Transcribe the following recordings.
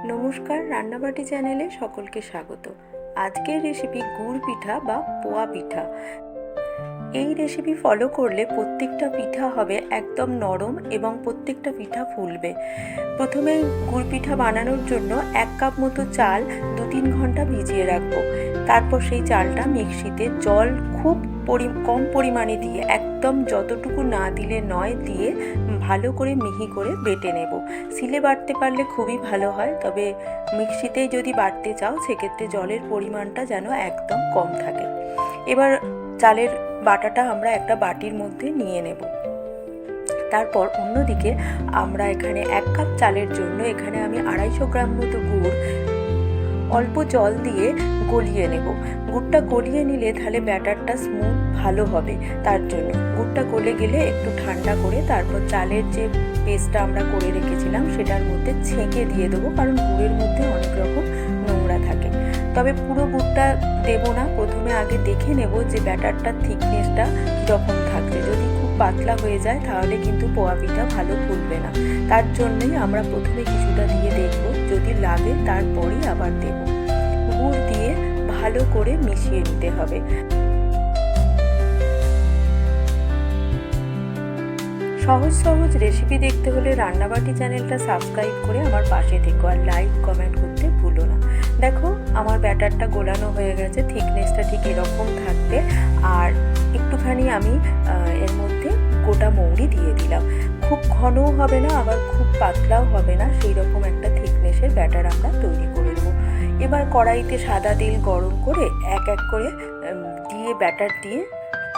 নমস্কার, রান্নাবাটি চ্যানেলে সকলকে স্বাগত। আজকের রেসিপি গুড় পিঠা বা পোয়া পিঠা। এই রেসিপি ফলো করলে প্রত্যেকটা পিঠা হবে একদম নরম এবং প্রত্যেকটা পিঠা ফুলবে। প্রথমে গুড় পিঠা বানানোর জন্য 1 কাপ মতো চাল 2-3 ঘন্টা ভিজিয়ে রাখবো। তারপর সেই চালটা মিক্সিতে জল খুব কম পরিমাণে দিয়ে, একদম যতটুকু না দিলে নয়, দিয়ে ভালো করে মিহি করে বেটে নেব। শিলে বাটতে পারলে খুবই ভালো হয়, তবে মিক্সিতেই যদি বাটতে চাও সেক্ষেত্রে জলের পরিমাণটা যেন একদম কম থাকে। এবার চালের বাটাটা আমরা একটা বাটির মধ্যে নিয়ে নেব। তারপর অন্যদিকে আমরা এখানে 1 কাপ চালের জন্য এখানে আমি 250 গ্রাম মতো গুড় অল্প জল দিয়ে গলিয়ে নেব। গুড়টা গলিয়ে নিলে তাহলে ব্যাটারটা স্মুথ ভালো হবে। তার জন্য গুড়টা গলে গেলে একটু ঠান্ডা করে তারপর চালের যে পেস্টটা আমরা করে রেখেছিলাম সেটার মধ্যে ছেঁকে দিয়ে দেবো, কারণ গুড়ের মধ্যে অনেক রকম নোংরা থাকে। তবে পুরো গুড়টা দেবো না, প্রথমে আগে দেখে নেব যে ব্যাটারটার থিকনেসটা কীরকম থাকছে। যদি খুব পাতলা হয়ে যায় তাহলে কিন্তু পোয়া পিঠা ভালো ফুলবে না। তার জন্যই আমরা প্রথমে কিছুটা দিয়ে দেখব, যদি লাগে তারপরেই আবার দেব। গুড় দিয়ে ভালো করে মিশিয়ে নিতে হবে। সহজ সহজ রেসিপি দেখতে হলে রান্নাবাটি চ্যানেলটা সাবস্ক্রাইব করে আমার পাশে থেকো, আর লাইক কমেন্ট করতে ভুলো না। দেখো আমার ব্যাটারটা গোলানো হয়ে গেছে, থিকনেসটা ঠিক এরকম থাকবে। আর একটুখানি আমি এর মধ্যে গোটা মৌরি দিয়ে দিলাম। খুব ঘনও হবে না, আবার খুব পাতলাও হবে না, সেই রকম একটা থিকনেসের ব্যাটার আমরা তৈরি করে নেব। এবার কড়াইতে সাদা তেল গরম করে এক এক করে দিয়ে ব্যাটার দিয়ে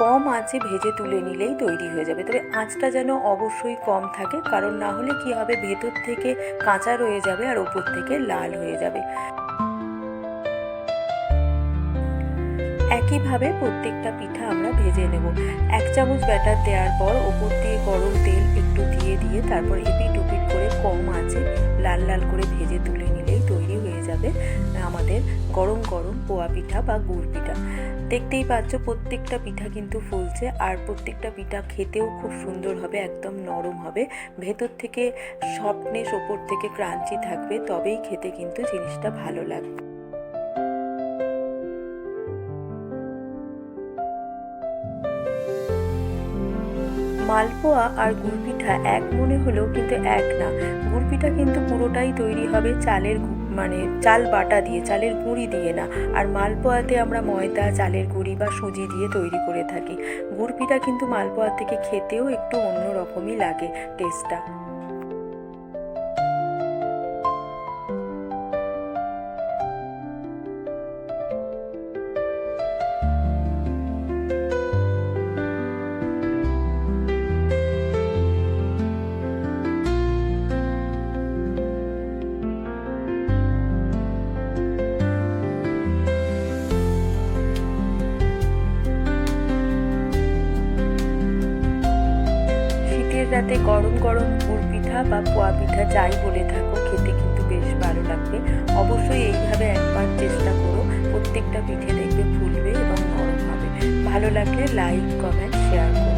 কম আঁচে ভেজে তুলে নিলেই তৈরি হয়ে যাবে। তবে আঁচটা যেন অবশ্যই কম থাকে, কারণ না হলে কি হবে, ভেতর থেকে কাঁচা রয়ে যাবে আর ওপর থেকে লাল হয়ে যাবে। একইভাবে প্রত্যেকটা পিঠা আমরা ভেজে নেব। 1 চামচ ব্যাটার দেওয়ার পর ওপর দিয়ে গরম তেল একটু দিয়ে তারপর এপিট ওপিট করে কম আঁচে লাল লাল করে ভেজে তুলে নিলেই তৈরি হয়ে যাবে আমাদের গরম গরম পোয়া পিঠা বা গুড় পিঠা। দেখতেই পাচ্ছ প্রত্যেকটা পিঠা কিন্তু ফুলছে, আর প্রত্যেকটা পিঠা খেতেও খুব সুন্দর হবে, একদম নরম হবে, ভেতর থেকে সফটনেস, ওপর থেকে ক্রাঞ্চি থাকবে, তবেই খেতে কিন্তু জিনিসটা ভালো লাগবে। মালপোয়া আর গুড় পিঠা এক মনে হলেও কিন্তু এক না। গুড় পিঠা কিন্তু পুরোটাই তৈরি হবে চাল বাটা দিয়ে, চালের গুঁড়ি দিয়ে না। আর মালপোয়াতে আমরা ময়দা, চালের গুঁড়ি বা সুজি দিয়ে তৈরি করে থাকি। গুড় পিঠা কিন্তু মালপোয়া থেকে খেতেও একটু অন্যরকমই লাগে টেস্টটা। রাতে গরম গরম গুড় পিঠা বা পোয়া পিঠা যাই বলে থাকো, খেতে কিন্তু বেশ ভালো লাগবে। অবশ্যই এইভাবে একবার চেষ্টা করো, প্রত্যেকটা পিঠে দেখবে ফুলবে এবং নরম হবে। ভালো লাগলে লাইক কমেন্ট শেয়ার করো।